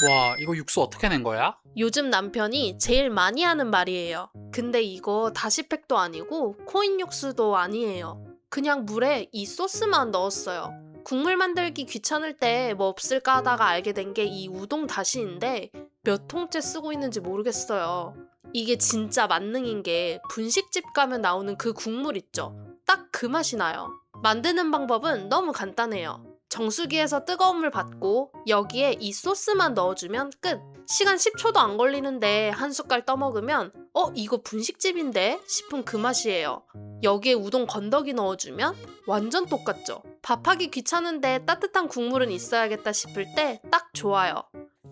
와, 이거 육수 어떻게 낸 거야? 요즘 남편이 제일 많이 하는 말이에요. 근데 이거 다시팩도 아니고 코인 육수도 아니에요. 그냥 물에 이 소스만 넣었어요. 국물 만들기 귀찮을 때 뭐 없을까 하다가 알게 된 게 이 우동 다시인데 몇 통째 쓰고 있는지 모르겠어요. 이게 진짜 만능인 게 분식집 가면 나오는 그 국물 있죠? 딱 그 맛이 나요. 만드는 방법은 너무 간단해요. 정수기에서 뜨거운 물 받고 여기에 이 소스만 넣어주면 끝! 시간 10초도 안 걸리는데 한 숟갈 떠먹으면 이거 분식집인데? 싶은 그 맛이에요. 여기에 우동 건더기 넣어주면 완전 똑같죠? 밥하기 귀찮은데 따뜻한 국물은 있어야겠다 싶을 때 딱 좋아요.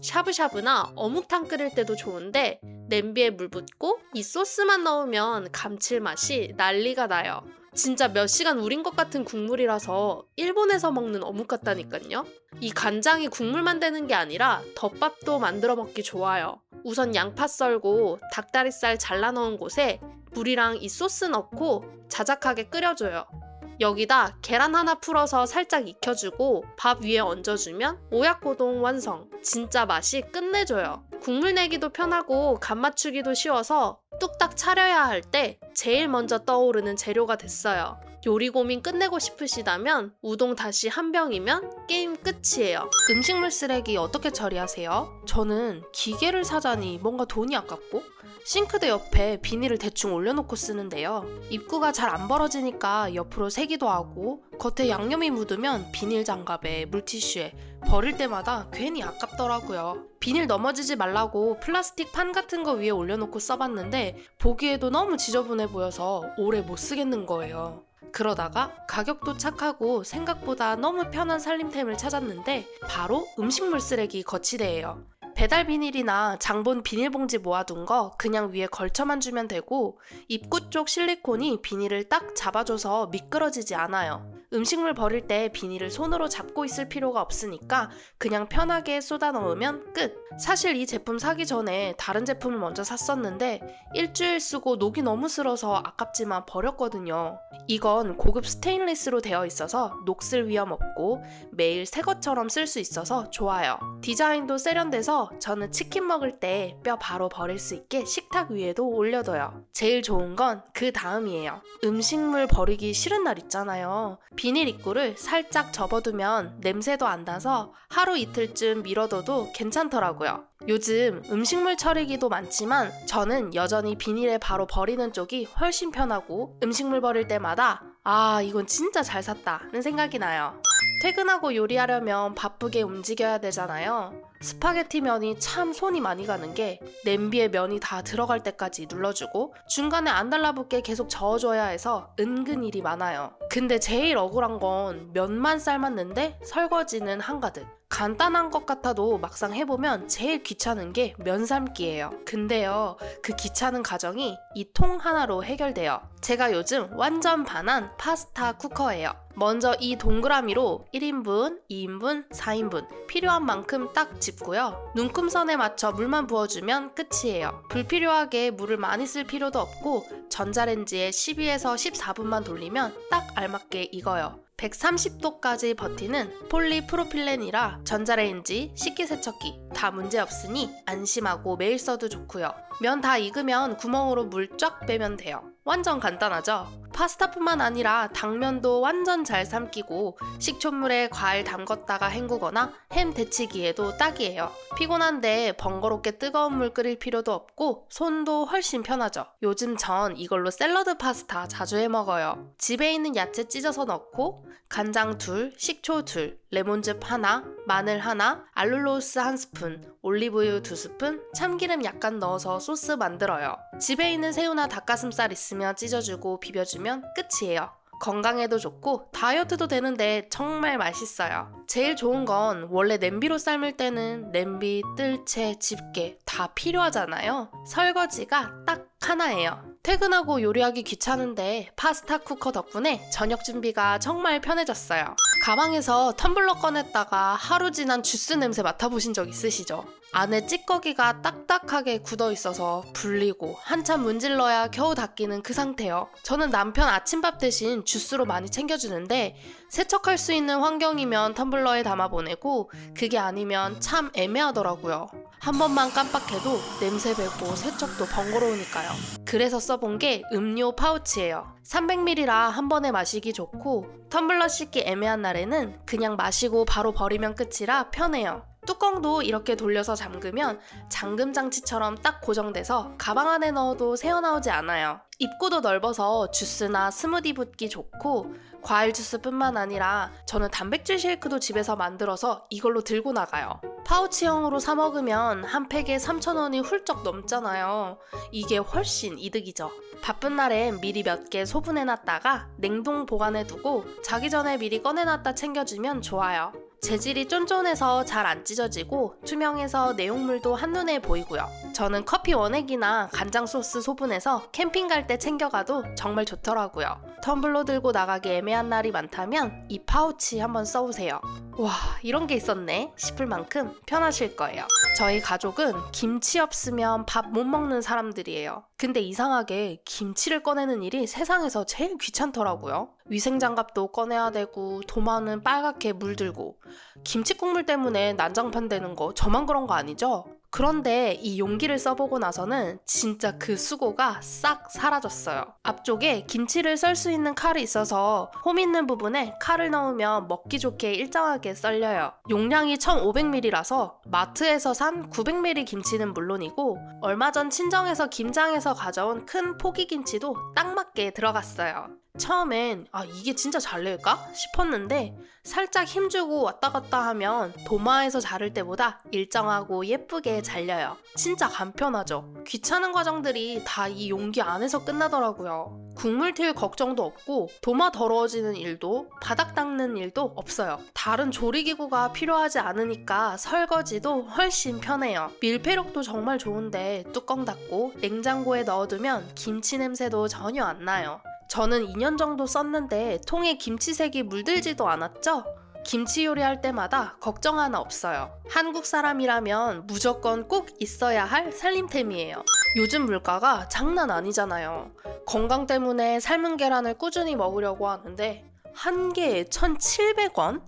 샤브샤브나 어묵탕 끓일 때도 좋은데 냄비에 물 붓고 이 소스만 넣으면 감칠맛이 난리가 나요. 진짜 몇 시간 우린 것 같은 국물이라서 일본에서 먹는 어묵 같다니까요. 이 간장이 국물만 되는 게 아니라 덮밥도 만들어 먹기 좋아요. 우선 양파 썰고 닭다리살 잘라 넣은 곳에 물이랑 이 소스 넣고 자작하게 끓여줘요. 여기다 계란 하나 풀어서 살짝 익혀주고 밥 위에 얹어주면 오야코동 완성. 진짜 맛이 끝내줘요. 국물 내기도 편하고 간 맞추기도 쉬워서 뚝딱 차려야 할 때 제일 먼저 떠오르는 재료가 됐어요. 요리 고민 끝내고 싶으시다면 우동 다시 한 병이면 게임 끝이에요. 음식물 쓰레기 어떻게 처리하세요? 저는 기계를 사자니 뭔가 돈이 아깝고 싱크대 옆에 비닐을 대충 올려놓고 쓰는데요. 입구가 잘 안 벌어지니까 옆으로 세기도 하고 겉에 양념이 묻으면 비닐 장갑에 물티슈에 버릴 때마다 괜히 아깝더라고요. 비닐 넘어지지 말라고 플라스틱 판 같은 거 위에 올려놓고 써봤는데 보기에도 너무 지저분해 보여서 오래 못 쓰겠는 거예요. 그러다가 가격도 착하고 생각보다 너무 편한 살림템을 찾았는데 바로 음식물 쓰레기 거치대예요. 배달 비닐이나 장본 비닐봉지 모아둔 거 그냥 위에 걸쳐만 주면 되고 입구 쪽 실리콘이 비닐을 딱 잡아줘서 미끄러지지 않아요. 음식물 버릴 때 비닐을 손으로 잡고 있을 필요가 없으니까 그냥 편하게 쏟아 넣으면 끝! 사실 이 제품 사기 전에 다른 제품을 먼저 샀었는데 일주일 쓰고 녹이 너무 슬어서 아깝지만 버렸거든요. 이건 고급 스테인리스로 되어 있어서 녹슬 위험 없고 매일 새 것처럼 쓸 수 있어서 좋아요. 디자인도 세련돼서 저는 치킨 먹을 때 뼈 바로 버릴 수 있게 식탁 위에도 올려둬요. 제일 좋은 건 그 다음이에요. 음식물 버리기 싫은 날 있잖아요. 비닐 입구를 살짝 접어두면 냄새도 안 나서 하루 이틀쯤 밀어둬도 괜찮더라고요. 요즘 음식물 처리기도 많지만 저는 여전히 비닐에 바로 버리는 쪽이 훨씬 편하고 음식물 버릴 때마다 이건 진짜 잘 샀다는 생각이 나요. 퇴근하고 요리하려면 바쁘게 움직여야 되잖아요. 스파게티 면이 참 손이 많이 가는 게 냄비에 면이 다 들어갈 때까지 눌러주고 중간에 안 달라붙게 계속 저어줘야 해서 은근 일이 많아요. 근데 제일 억울한 건 면만 삶았는데 설거지는 한가득. 간단한 것 같아도 막상 해보면 제일 귀찮은 게 면 삶기예요. 근데요, 그 귀찮은 과정이 이 통 하나로 해결돼요. 제가 요즘 완전 반한 파스타 쿠커예요. 먼저 이 동그라미로 1인분, 2인분, 4인분 필요한 만큼 딱 짚고요. 눈금선에 맞춰 물만 부어주면 끝이에요. 불필요하게 물을 많이 쓸 필요도 없고 전자레인지에 12에서 14분만 돌리면 딱 알맞게 익어요. 130도까지 버티는 폴리프로필렌이라 전자레인지, 식기세척기 다 문제없으니 안심하고 매일 써도 좋고요. 면 다 익으면 구멍으로 물 쫙 빼면 돼요. 완전 간단하죠? 파스타뿐만 아니라 당면도 완전 잘 삶기고 식초물에 과일 담궜다가 헹구거나 햄 데치기에도 딱이에요. 피곤한데 번거롭게 뜨거운 물 끓일 필요도 없고 손도 훨씬 편하죠. 요즘 전 이걸로 샐러드 파스타 자주 해 먹어요. 집에 있는 야채 찢어서 넣고 간장 2, 식초 2, 레몬즙 하나, 마늘 하나, 알룰로스 1스푼, 올리브유 2스푼, 참기름 약간 넣어서 소스 만들어요. 집에 있는 새우나 닭가슴살 있으면 찢어주고 비벼주면 끝이에요. 건강에도 좋고 다이어트도 되는데 정말 맛있어요. 제일 좋은 건 원래 냄비로 삶을 때는 냄비, 뜰채, 집게 다 필요하잖아요. 설거지가 딱 하나예요. 퇴근하고 요리하기 귀찮은데 파스타 쿠커 덕분에 저녁 준비가 정말 편해졌어요. 가방에서 텀블러 꺼냈다가 하루 지난 주스 냄새 맡아보신 적 있으시죠? 안에 찌꺼기가 딱딱하게 굳어 있어서 불리고 한참 문질러야 겨우 닦이는 그 상태요. 저는 남편 아침밥 대신 주스로 많이 챙겨주는데 세척할 수 있는 환경이면 텀블러에 담아 보내고 그게 아니면 참 애매하더라고요. 한 번만 깜빡해도 냄새 배고 세척도 번거로우니까요. 그래서 써본 게 음료 파우치예요. 300ml라 한 번에 마시기 좋고 텀블러 씻기 애매한 날에는 그냥 마시고 바로 버리면 끝이라 편해요. 뚜껑도 이렇게 돌려서 잠그면 잠금 장치처럼 딱 고정돼서 가방 안에 넣어도 새어나오지 않아요. 입구도 넓어서 주스나 스무디 붓기 좋고 과일 주스뿐만 아니라 저는 단백질 쉐이크도 집에서 만들어서 이걸로 들고 나가요. 파우치형으로 사 먹으면 한 팩에 3,000원이 훌쩍 넘잖아요. 이게 훨씬 이득이죠. 바쁜 날엔 미리 몇 개 소분해놨다가 냉동 보관해 두고 자기 전에 미리 꺼내놨다 챙겨주면 좋아요. 재질이 쫀쫀해서 잘 안 찢어지고 투명해서 내용물도 한눈에 보이고요. 저는 커피 원액이나 간장 소스 소분해서 캠핑 갈 때 챙겨가도 정말 좋더라고요. 텀블러 들고 나가기 애매한 날이 많다면 이 파우치 한번 써보세요. 와, 이런 게 있었네 싶을 만큼 편하실 거예요. 저희 가족은 김치 없으면 밥 못 먹는 사람들이에요. 근데 이상하게 김치를 꺼내는 일이 세상에서 제일 귀찮더라고요. 위생장갑도 꺼내야 되고 도마는 빨갛게 물들고 김치 국물 때문에 난장판 되는 거 저만 그런 거 아니죠? 그런데 이 용기를 써보고 나서는 진짜 그 수고가 싹 사라졌어요. 앞쪽에 김치를 썰 수 있는 칼이 있어서 홈 있는 부분에 칼을 넣으면 먹기 좋게 일정하게 썰려요. 용량이 1500ml라서 마트에서 산 900ml 김치는 물론이고 얼마 전 친정에서 김장에서 가져온 큰 포기 김치도 딱 맞게 들어갔어요. 처음엔 이게 진짜 잘릴까 싶었는데 살짝 힘주고 왔다 갔다 하면 도마에서 자를 때보다 일정하고 예쁘게 잘려요. 진짜 간편하죠. 귀찮은 과정들이 다 이 용기 안에서 끝나더라고요. 국물 튈 걱정도 없고 도마 더러워지는 일도 바닥 닦는 일도 없어요. 다른 조리기구가 필요하지 않으니까 설거지도 훨씬 편해요. 밀폐력도 정말 좋은데 뚜껑 닫고 냉장고에 넣어두면 김치 냄새도 전혀 안 나요. 저는 2년 정도 썼는데 통에 김치색이 물들지도 않았죠? 김치 요리할 때마다 걱정 하나 없어요. 한국 사람이라면 무조건 꼭 있어야 할 살림템이에요. 요즘 물가가 장난 아니잖아요. 건강 때문에 삶은 계란을 꾸준히 먹으려고 하는데 한 개에 1,700원?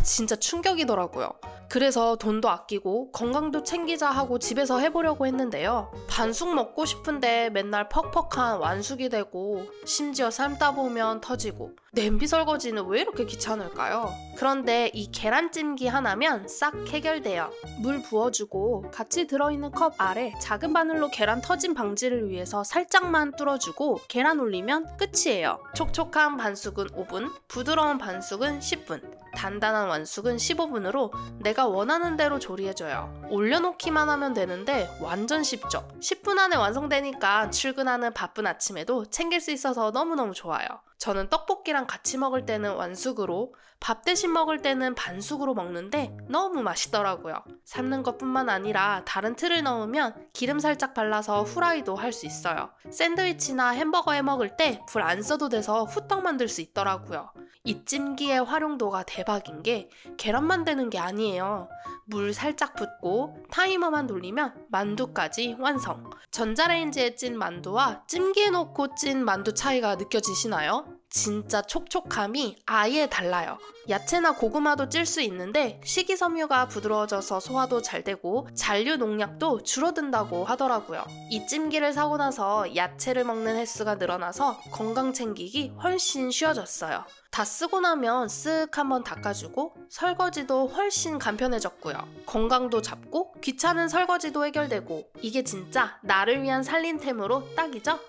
진짜 충격이더라고요. 그래서 돈도 아끼고 건강도 챙기자 하고 집에서 해보려고 했는데요. 반숙 먹고 싶은데 맨날 퍽퍽한 완숙이 되고 심지어 삶다 보면 터지고 냄비 설거지는 왜 이렇게 귀찮을까요? 그런데 이 계란찜기 하나면 싹 해결돼요. 물 부어주고 같이 들어있는 컵 아래 작은 바늘로 계란 터짐 방지를 위해서 살짝만 뚫어주고 계란 올리면 끝이에요. 촉촉한 반숙은 5분, 부드러운 반숙은 10분, 단단한 완숙은 15분으로 내가 원하는 대로 조리해줘요. 올려놓기만 하면 되는데 완전 쉽죠? 10분 안에 완성되니까 출근하는 바쁜 아침에도 챙길 수 있어서 너무너무 좋아요. 저는 떡볶이랑 같이 먹을 때는 완숙으로, 밥 대신 먹을 때는 반숙으로 먹는데 너무 맛있더라고요. 삶는 것뿐만 아니라 다른 틀을 넣으면 기름 살짝 발라서 후라이도 할 수 있어요. 샌드위치나 햄버거 해 먹을 때 불 안 써도 돼서 후떡 만들 수 있더라고요. 이 찜기의 활용도가 대박인 게 계란만 되는 게 아니에요. 물 살짝 붓고 타이머만 돌리면 만두까지 완성. 전자레인지에 찐 만두와 찜기에 넣고 찐 만두 차이가 느껴지시나요? 진짜 촉촉함이 아예 달라요. 야채나 고구마도 찔 수 있는데 식이섬유가 부드러워져서 소화도 잘 되고 잔류 농약도 줄어든다고 하더라고요. 이 찜기를 사고 나서 야채를 먹는 횟수가 늘어나서 건강 챙기기 훨씬 쉬워졌어요. 다 쓰고 나면 쓱 한번 닦아주고 설거지도 훨씬 간편해졌고요. 건강도 잡고 귀찮은 설거지도 해결되고 이게 진짜 나를 위한 살림템으로 딱이죠?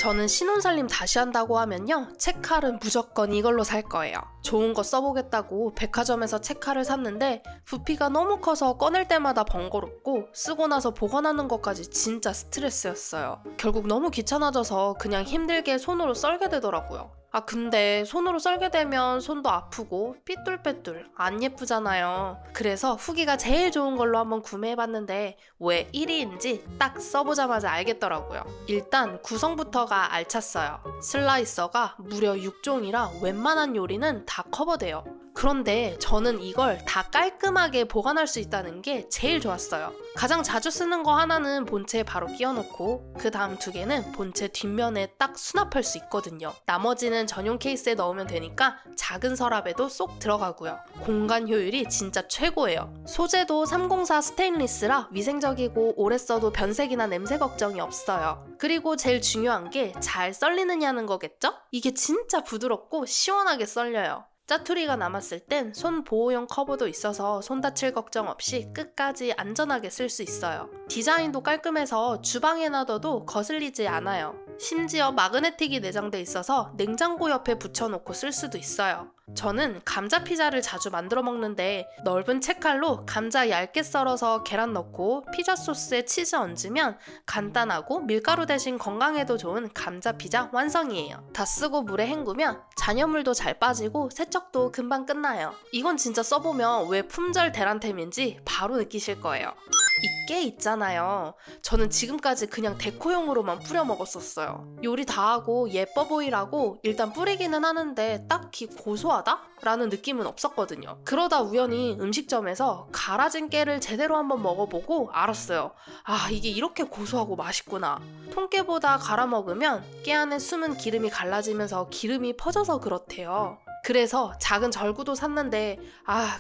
저는 신혼살림 다시 한다고 하면요, 책칼은 무조건 이걸로 살 거예요. 좋은 거 써보겠다고 백화점에서 책칼을 샀는데 부피가 너무 커서 꺼낼 때마다 번거롭고 쓰고 나서 보관하는 것까지 진짜 스트레스였어요. 결국 너무 귀찮아져서 그냥 힘들게 손으로 썰게 되더라고요. 근데 손으로 썰게 되면 손도 아프고 삐뚤빼뚤 안 예쁘잖아요. 그래서 후기가 제일 좋은 걸로 한번 구매해봤는데 왜 1위인지 딱 써보자마자 알겠더라고요. 일단 구성부터가 알찼어요. 슬라이서가 무려 6종이라 웬만한 요리는 다 커버돼요. 그런데 저는 이걸 다 깔끔하게 보관할 수 있다는 게 제일 좋았어요. 가장 자주 쓰는 거 하나는 본체에 바로 끼워놓고 그 다음 2개는 본체 뒷면에 딱 수납할 수 있거든요. 나머지는 전용 케이스에 넣으면 되니까 작은 서랍에도 쏙 들어가고요. 공간 효율이 진짜 최고예요. 소재도 304 스테인리스라 위생적이고 오래 써도 변색이나 냄새 걱정이 없어요. 그리고 제일 중요한 게 잘 썰리느냐는 거겠죠? 이게 진짜 부드럽고 시원하게 썰려요. 짜투리가 남았을 땐 손 보호용 커버도 있어서 손 다칠 걱정 없이 끝까지 안전하게 쓸 수 있어요. 디자인도 깔끔해서 주방에 놔둬도 거슬리지 않아요. 심지어 마그네틱이 내장돼 있어서 냉장고 옆에 붙여놓고 쓸 수도 있어요. 저는 감자 피자를 자주 만들어 먹는데 넓은 채칼로 감자 얇게 썰어서 계란 넣고 피자 소스에 치즈 얹으면 간단하고 밀가루 대신 건강에도 좋은 감자 피자 완성이에요. 다 쓰고 물에 헹구면 잔여물도 잘 빠지고 세척도 금방 끝나요. 이건 진짜 써보면 왜 품절 대란템인지 바로 느끼실 거예요. 이 깨 있잖아요. 저는 지금까지 그냥 데코용으로만 뿌려 먹었었어요. 요리 다 하고 예뻐 보이라고 일단 뿌리기는 하는데 딱히 고소하다? 라는 느낌은 없었거든요. 그러다 우연히 음식점에서 갈아진 깨를 제대로 한번 먹어보고 알았어요. 이게 이렇게 고소하고 맛있구나. 통깨보다 갈아 먹으면 깨 안에 숨은 기름이 갈라지면서 기름이 퍼져서 그렇대요. 그래서 작은 절구도 샀는데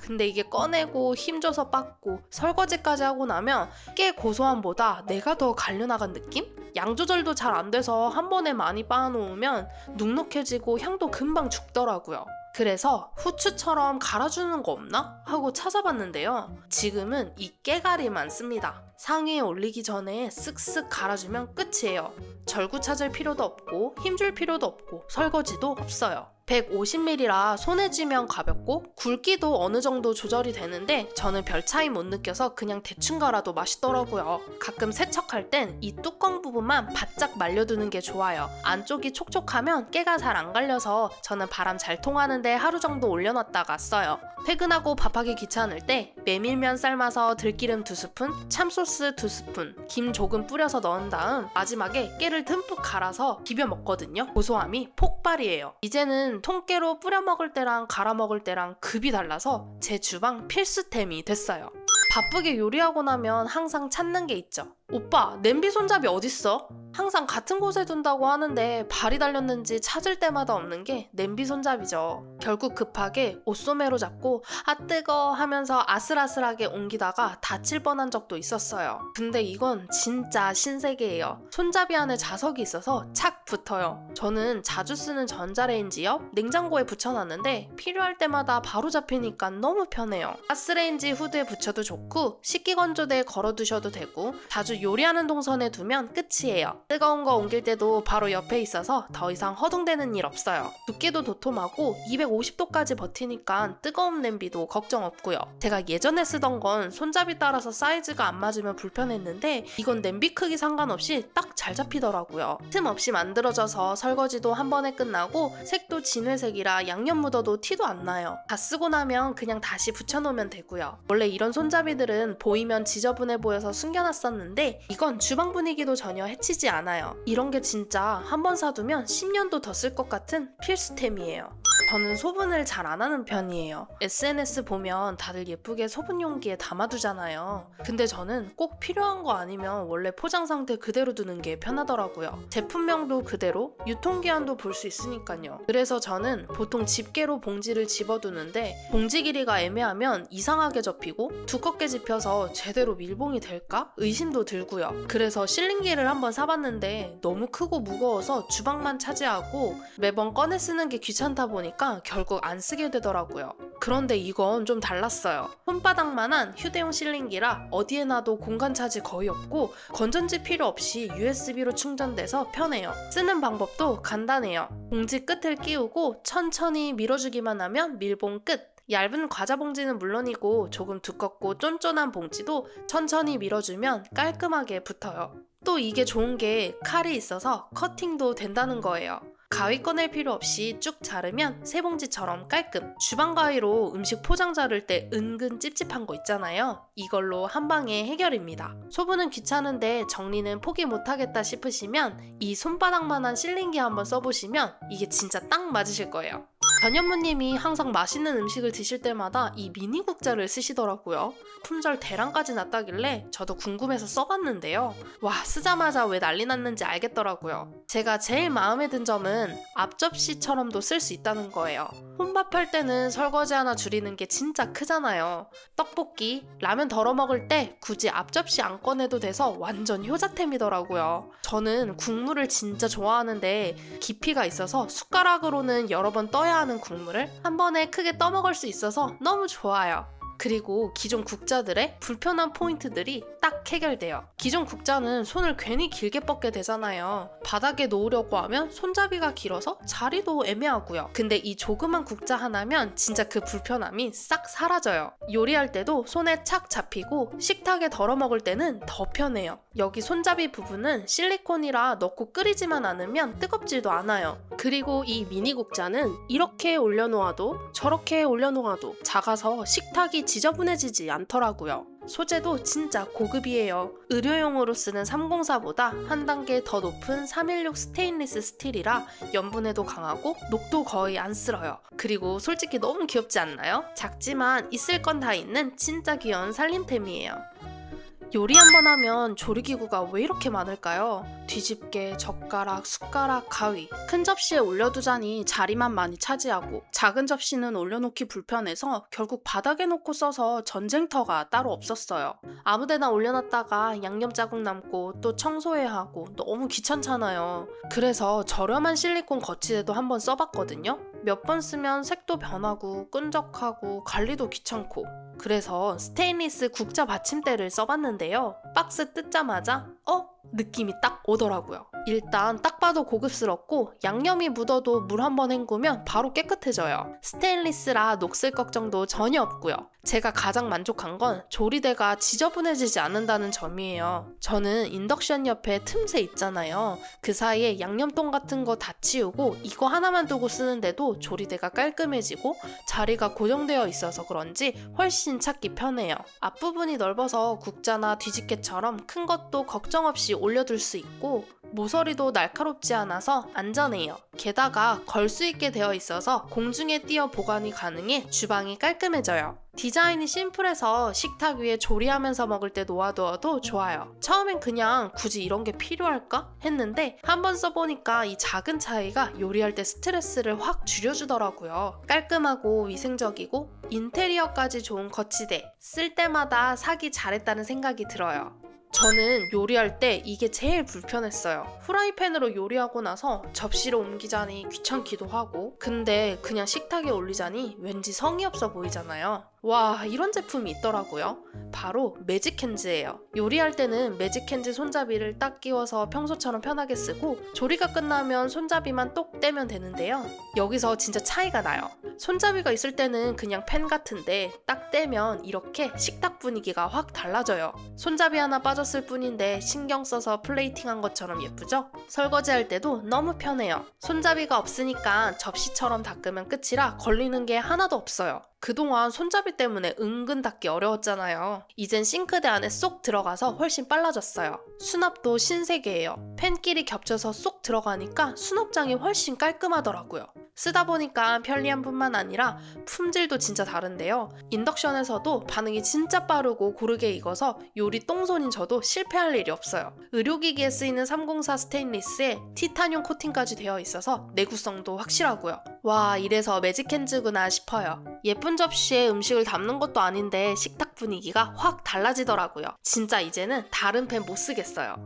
근데 이게 꺼내고 힘줘서 빻고 설거지까지 하고 나면 깨 고소함보다 내가 더 갈려나간 느낌? 양 조절도 잘 안 돼서 한 번에 많이 빻아놓으면 눅눅해지고 향도 금방 죽더라고요. 그래서 후추처럼 갈아주는 거 없나? 하고 찾아봤는데요. 지금은 이 깨갈이만 씁니다. 상위에 올리기 전에 쓱쓱 갈아주면 끝이에요. 절구 찾을 필요도 없고 힘줄 필요도 없고 설거지도 없어요. 150ml라 손에 쥐면 가볍고 굵기도 어느 정도 조절이 되는데 저는 별 차이 못 느껴서 그냥 대충 갈아도 맛있더라고요. 가끔 세척할 땐 이 뚜껑 부분만 바짝 말려두는 게 좋아요. 안쪽이 촉촉하면 깨가 잘 안 갈려서 저는 바람 잘 통하는데 하루 정도 올려놨다가 써요. 퇴근하고 밥하기 귀찮을 때 메밀면 삶아서 들기름 2스푼, 참소스 2스푼, 김 조금 뿌려서 넣은 다음 마지막에 깨를 듬뿍 갈아서 비벼 먹거든요. 고소함이 폭발이에요. 이제는 통깨로 뿌려 먹을 때랑 갈아 먹을 때랑 급이 달라서 제 주방 필수템이 됐어요. 바쁘게 요리하고 나면 항상 찾는 게 있죠. 오빠, 냄비 손잡이 어딨어? 항상 같은 곳에 둔다고 하는데 발이 달렸는지 찾을 때마다 없는 게 냄비 손잡이죠. 결국 급하게 옷소매로 잡고 뜨거 하면서 아슬아슬하게 옮기다가 다칠 뻔한 적도 있었어요. 근데 이건 진짜 신세계예요. 손잡이 안에 자석이 있어서 착 붙어요. 저는 자주 쓰는 전자레인지 옆 냉장고에 붙여놨는데 필요할 때마다 바로 잡히니까 너무 편해요. 가스레인지 후드에 붙여도 좋고 식기건조대에 걸어두셔도 되고 자주 요리하는 동선에 두면 끝이에요. 뜨거운 거 옮길 때도 바로 옆에 있어서 더 이상 허둥대는 일 없어요. 두께도 도톰하고 250도까지 버티니까 뜨거운 냄비도 걱정 없고요. 제가 예전에 쓰던 건 손잡이 따라서 사이즈가 안 맞으면 불편했는데 이건 냄비 크기 상관없이 딱 잘 잡히더라고요. 틈 없이 만들어져서 설거지도 한 번에 끝나고 색도 진회색이라 양념 묻어도 티도 안 나요. 다 쓰고 나면 그냥 다시 붙여놓으면 되고요. 원래 이런 손잡이들은 보이면 지저분해 보여서 숨겨놨었는데 이건 주방 분위기도 전혀 해치지 않아요. 이런 게 진짜 한 번 사두면 10년도 더 쓸 것 같은 필수템이에요. 저는 소분을 잘 안 하는 편이에요. SNS 보면 다들 예쁘게 소분 용기에 담아두잖아요. 근데 저는 꼭 필요한 거 아니면 원래 포장 상태 그대로 두는 게 편하더라고요. 제품명도 그대로, 유통기한도 볼 수 있으니까요. 그래서 저는 보통 집게로 봉지를 집어두는데 봉지 길이가 애매하면 이상하게 접히고 두껍게 집혀서 제대로 밀봉이 될까? 의심도 들고요. 그래서 실링기를 한번 사봤는데 너무 크고 무거워서 주방만 차지하고 매번 꺼내 쓰는 게 귀찮다 보니까 결국 안 쓰게 되더라고요. 그런데 이건 좀 달랐어요. 손바닥만한 휴대용 실링기라 어디에 놔도 공간 차지 거의 없고 건전지 필요 없이 USB로 충전돼서 편해요. 쓰는 방법도 간단해요. 봉지 끝을 끼우고 천천히 밀어주기만 하면 밀봉 끝! 얇은 과자 봉지는 물론이고 조금 두껍고 쫀쫀한 봉지도 천천히 밀어주면 깔끔하게 붙어요. 또 이게 좋은 게 칼이 있어서 커팅도 된다는 거예요. 가위 꺼낼 필요 없이 쭉 자르면 세봉지처럼 깔끔. 주방 가위로 음식 포장 자를 때 은근 찝찝한 거 있잖아요. 이걸로 한 방에 해결입니다. 소분은 귀찮은데 정리는 포기 못하겠다 싶으시면 이 손바닥만한 실링기 한번 써보시면 이게 진짜 딱 맞으실 거예요. 전현무님이 항상 맛있는 음식을 드실 때마다 이 미니 국자를 쓰시더라고요. 품절 대란까지 났다길래 저도 궁금해서 써봤는데요. 와, 쓰자마자 왜 난리 났는지 알겠더라고요. 제가 제일 마음에 든 점은 앞접시처럼도 쓸 수 있다는 거예요. 혼밥할 때는 설거지 하나 줄이는 게 진짜 크잖아요. 떡볶이, 라면 덜어 먹을 때 굳이 앞접시 안 꺼내도 돼서 완전 효자템이더라고요. 저는 국물을 진짜 좋아하는데 깊이가 있어서 숟가락으로는 여러 번 떠야 하는 국물을 한 번에 크게 떠먹을 수 있어서 너무 좋아요. 그리고 기존 국자들의 불편한 포인트들이 딱 해결돼요. 기존 국자는 손을 괜히 길게 뻗게 되잖아요. 바닥에 놓으려고 하면 손잡이가 길어서 자리도 애매하고요. 근데 이 조그만 국자 하나면 진짜 그 불편함이 싹 사라져요. 요리할 때도 손에 착 잡히고 식탁에 덜어 먹을 때는 더 편해요. 여기 손잡이 부분은 실리콘이라 넣고 끓이지만 않으면 뜨겁지도 않아요. 그리고 이 미니 국자는 이렇게 올려놓아도 저렇게 올려놓아도 작아서 식탁이 지저분해지지 않더라고요. 소재도 진짜 고급이에요. 의료용으로 쓰는 304보다 한 단계 더 높은 316 스테인리스 스틸이라 연분에도 강하고 녹도 거의 안 쓸어요. 그리고 솔직히 너무 귀엽지 않나요? 작지만 있을 건 다 있는 진짜 귀여운 살림템이에요. 요리 한 번 하면 조리기구가 왜 이렇게 많을까요? 뒤집개, 젓가락, 숟가락, 가위. 큰 접시에 올려두자니 자리만 많이 차지하고 작은 접시는 올려놓기 불편해서 결국 바닥에 놓고 써서 전쟁터가 따로 없었어요. 아무데나 올려놨다가 양념 자국 남고 또 청소해야 하고 너무 귀찮잖아요. 그래서 저렴한 실리콘 거치대도 한번 써봤거든요. 몇 번 쓰면 색도 변하고 끈적하고 관리도 귀찮고 그래서 스테인리스 국자 받침대를 써봤는데요. 박스 뜯자마자 느낌이 딱 오더라고요. 일단 딱 봐도 고급스럽고 양념이 묻어도 물 한번 헹구면 바로 깨끗해져요. 스테인리스라 녹슬 걱정도 전혀 없고요. 제가 가장 만족한 건 조리대가 지저분해지지 않는다는 점이에요. 저는 인덕션 옆에 틈새 있잖아요. 그 사이에 양념통 같은 거 다 치우고 이거 하나만 두고 쓰는데도 조리대가 깔끔해지고 자리가 고정되어 있어서 그런지 훨씬 찾기 편해요. 앞부분이 넓어서 국자나 뒤집개처럼 큰 것도 걱정 없이 올려둘 수 있고 모서리도 날카롭지 않아서 안전해요. 게다가 걸 수 있게 되어 있어서 공중에 띄어 보관이 가능해 주방이 깔끔해져요. 디자인이 심플해서 식탁 위에 조리하면서 먹을 때 놓아두어도 좋아요. 처음엔 그냥 굳이 이런 게 필요할까? 했는데 한번 써보니까 이 작은 차이가 요리할 때 스트레스를 확 줄여주더라고요. 깔끔하고 위생적이고 인테리어까지 좋은 거치대. 쓸 때마다 사기 잘했다는 생각이 들어요. 저는 요리할 때 이게 제일 불편했어요. 후라이팬으로 요리하고 나서 접시로 옮기자니 귀찮기도 하고 근데 그냥 식탁에 올리자니 왠지 성의 없어 보이잖아요. 와, 이런 제품이 있더라고요. 바로 매직핸즈예요. 요리할 때는 매직핸즈 손잡이를 딱 끼워서 평소처럼 편하게 쓰고 조리가 끝나면 손잡이만 똑 떼면 되는데요. 여기서 진짜 차이가 나요. 손잡이가 있을 때는 그냥 펜 같은데 딱 떼면 이렇게 식탁 분위기가 확 달라져요. 손잡이 하나 빠졌을 뿐인데 신경 써서 플레이팅한 것처럼 예쁘죠? 설거지할 때도 너무 편해요. 손잡이가 없으니까 접시처럼 닦으면 끝이라 걸리는 게 하나도 없어요. 그동안 손잡이 때문에 은근 닦기 어려웠잖아요. 이젠 싱크대 안에 쏙 들어가서 훨씬 빨라졌어요. 수납도 신세계예요. 펜끼리 겹쳐서 쏙 들어가니까 수납장이 훨씬 깔끔하더라고요. 쓰다 보니까 편리한 뿐만 아니라 품질도 진짜 다른데요. 인덕션에서도 반응이 진짜 빠르고 고르게 익어서 요리 똥손인 저도 실패할 일이 없어요. 의료기기에 쓰이는 304 스테인리스에 티타늄 코팅까지 되어 있어서 내구성도 확실하고요. 와, 이래서 매직핸즈구나 싶어요. 예쁜 접시에 음식을 담는 것도 아닌데 식탁 분위기가 확 달라지더라고요. 진짜 이제는 다른 팬 못 쓰겠어요.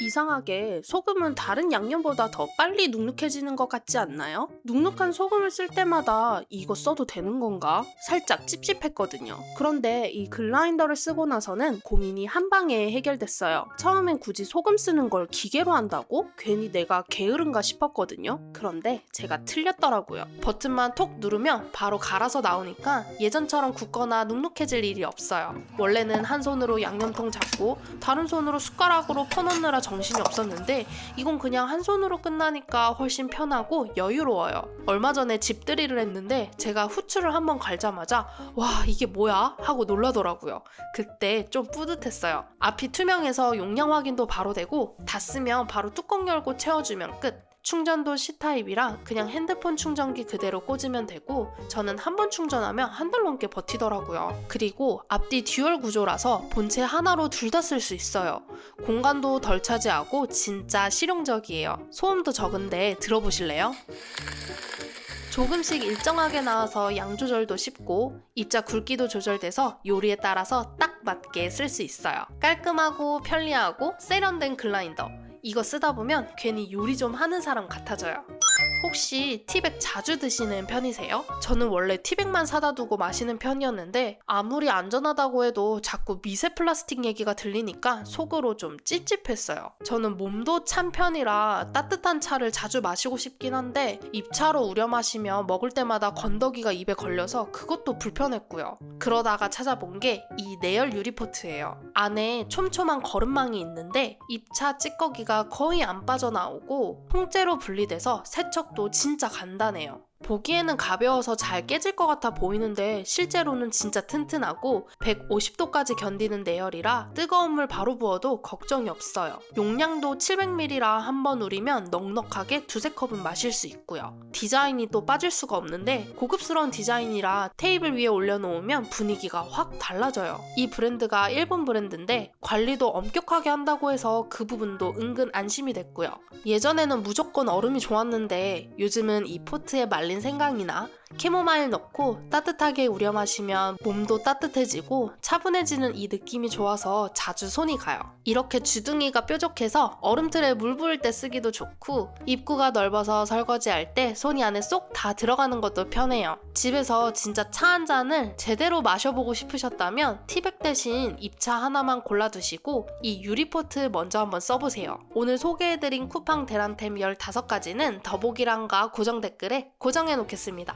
이상하게 소금은 다른 양념보다 더 빨리 눅눅해지는 것 같지 않나요? 눅눅한 소금을 쓸 때마다 이거 써도 되는 건가? 살짝 찝찝했거든요. 그런데 이 글라인더를 쓰고 나서는 고민이 한 방에 해결됐어요. 처음엔 굳이 소금 쓰는 걸 기계로 한다고? 괜히 내가 게으른가 싶었거든요. 그런데 제가 틀렸더라고요. 버튼만 톡 누르면 바로 갈아서 나오니까 예전처럼 굳거나 눅눅해질 일이 없어요. 원래는 한 손으로 양념통 잡고 다른 손으로 숟가락으로 퍼넣느라 정신이 없었는데 이건 그냥 한 손으로 끝나니까 훨씬 편하고 여유로워요. 얼마 전에 집들이를 했는데 제가 후추를 한번 갈자마자 와 이게 뭐야? 하고 놀라더라고요. 그때 좀 뿌듯했어요. 앞이 투명해서 용량 확인도 바로 되고 다 쓰면 바로 뚜껑 열고 채워주면 끝. 충전도 C타입이라 그냥 핸드폰 충전기 그대로 꽂으면 되고 저는 한 번 충전하면 한 달 넘게 버티더라고요. 그리고 앞뒤 듀얼 구조라서 본체 하나로 둘 다 쓸 수 있어요. 공간도 덜 차지하고 진짜 실용적이에요. 소음도 적은데 들어보실래요? 조금씩 일정하게 나와서 양 조절도 쉽고 입자 굵기도 조절돼서 요리에 따라서 딱 맞게 쓸 수 있어요. 깔끔하고 편리하고 세련된 글라인더. 이거 쓰다 보면 괜히 요리 좀 하는 사람 같아져요. 혹시 티백 자주 드시는 편이세요? 저는 원래 티백만 사다 두고 마시는 편이었는데 아무리 안전하다고 해도 자꾸 미세 플라스틱 얘기가 들리니까 속으로 좀 찝찝했어요. 저는 몸도 찬 편이라 따뜻한 차를 자주 마시고 싶긴 한데 입차로 우려 마시면 먹을 때마다 건더기가 입에 걸려서 그것도 불편했고요. 그러다가 찾아본 게 이 내열 유리포트예요. 안에 촘촘한 거름망이 있는데 입차 찌꺼기가 거의 안 빠져나오고 통째로 분리돼서 세척도 진짜 간단해요. 보기에는 가벼워서 잘 깨질 것 같아 보이는데 실제로는 진짜 튼튼하고 150도까지 견디는 내열이라 뜨거운 물 바로 부어도 걱정이 없어요. 용량도 700ml라 한번 우리면 넉넉하게 두세 컵은 마실 수 있고요. 디자인이 또 빠질 수가 없는데 고급스러운 디자인이라 테이블 위에 올려놓으면 분위기가 확 달라져요. 이 브랜드가 일본 브랜드인데 관리도 엄격하게 한다고 해서 그 부분도 은근 안심이 됐고요. 예전에는 무조건 얼음이 좋았는데 요즘은 이 포트에 말린 생강이나 캐모마일 넣고 따뜻하게 우려 마시면 몸도 따뜻해지고 차분해지는 이 느낌이 좋아서 자주 손이 가요. 이렇게 주둥이가 뾰족해서 얼음틀에 물 부을 때 쓰기도 좋고 입구가 넓어서 설거지할 때 손이 안에 쏙 다 들어가는 것도 편해요. 집에서 진짜 차 한 잔을 제대로 마셔보고 싶으셨다면 티백 대신 입차 하나만 골라두시고 이 유리포트 먼저 한번 써보세요. 오늘 소개해드린 쿠팡 대란템 15가지는 더보기란과 고정 댓글에 고정해놓겠습니다.